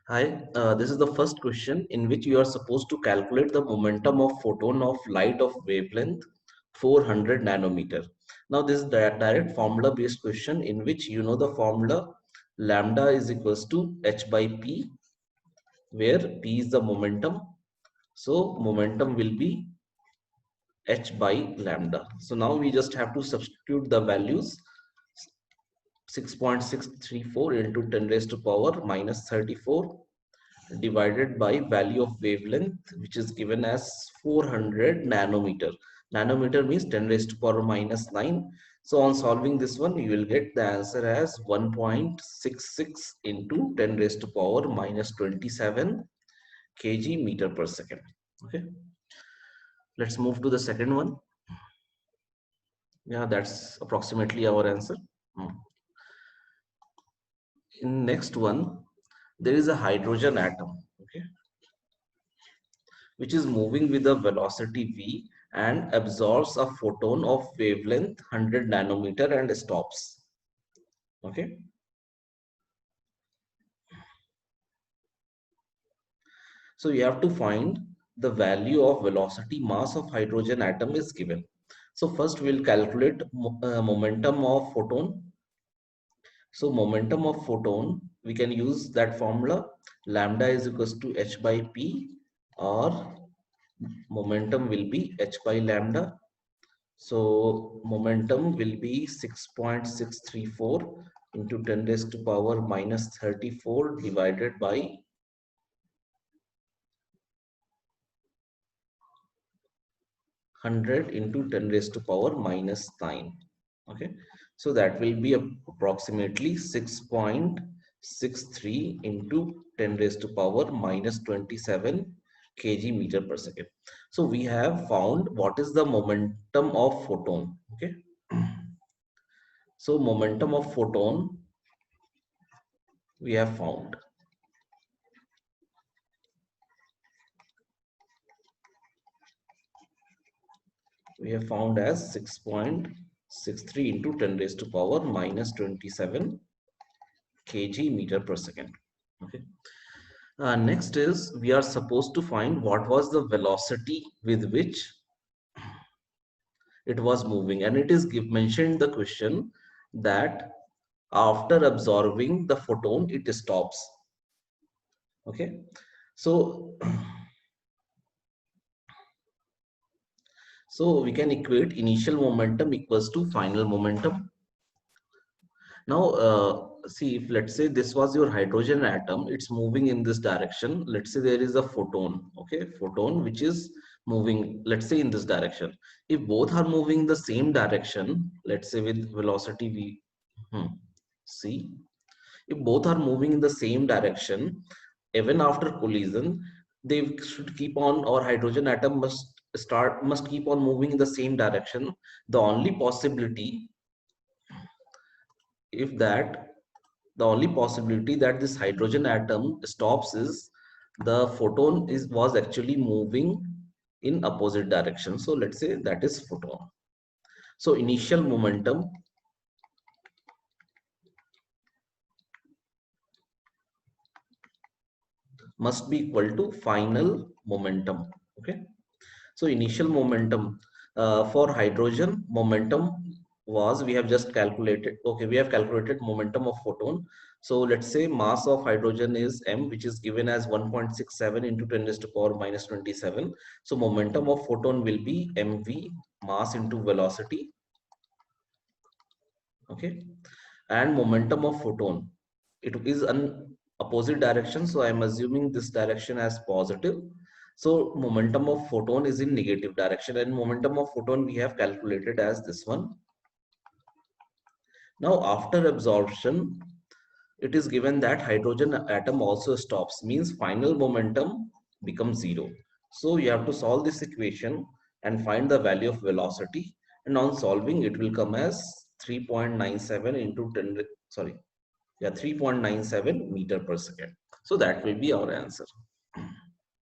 Hi, this is the first question in which you are supposed to calculate the momentum of photon of light of wavelength 400 nanometer. Now this is the direct formula based question in which you know the formula lambda is equals to h by p, where p is the momentum. So momentum will be h by lambda. So now we just have to substitute the values 6.634 into 10 raised to power minus 34 divided by value of wavelength, which is given as 400 nanometer. Nanometer means 10 raised to power minus 9. So on solving this one, you will get the answer as 1.66 into 10 raised to power minus 27 kg meter per second. Okay, let's move to the second one. Yeah, that's approximately our answer. In next one, there is a hydrogen atom. Okay, which is moving with a velocity v and absorbs a photon of wavelength 100 nanometer and stops. Okay. So you have to find the value of velocity mass of hydrogen atom is given. So first we'll calculate momentum of photon. So momentum of photon, we can use that formula lambda is equals to h by p, or momentum will be h by lambda. So momentum will be 6.634 into 10 raised to power minus 34 divided by 100 into 10 raised to power minus 9. Okay, so that will be approximately 6.63 into 10 raised to power minus 27 kg meter per second. So we have found what is the momentum of photon. Okay, so momentum of photon we have found. We have found as 6.63 into 10 raised to power minus 27 kg meter per second. Okay. Next is we are supposed to find what was the velocity with which it was moving, and it is mentioned in the question that after absorbing the photon it stops. Okay, so we can equate initial momentum equals to final momentum. Now, see, if let's say this was your hydrogen atom, it's moving in this direction. Let's say there is a photon, okay, photon which is moving, let's say in this direction. If both are moving the same direction, let's say with velocity v, see, if both are moving in the same direction, even after collision, they should keep on, or hydrogen atom must keep on moving in the same direction. The only possibility if that the only possibility that this hydrogen atom stops is the photon was actually moving in opposite direction. So let's say that is photon. So initial momentum must be equal to final momentum. Okay, so initial momentum for hydrogen momentum was, we have just calculated. Okay, we have calculated momentum of photon. So let's say mass of hydrogen is m, which is given as 1.67 into 10 raised to power minus 27. So momentum of photon will be mv, mass into velocity. Okay, and momentum of photon, it is an opposite direction, so I am assuming this direction as positive. So momentum of photon is in negative direction, and momentum of photon we have calculated as this one. Now after absorption, it is given that hydrogen atom also stops, means final momentum becomes 0. So you have to solve this equation and find the value of velocity, and on solving it will come as 3.97 into 10, sorry, yeah, 3.97 meter per second. So that will be our answer.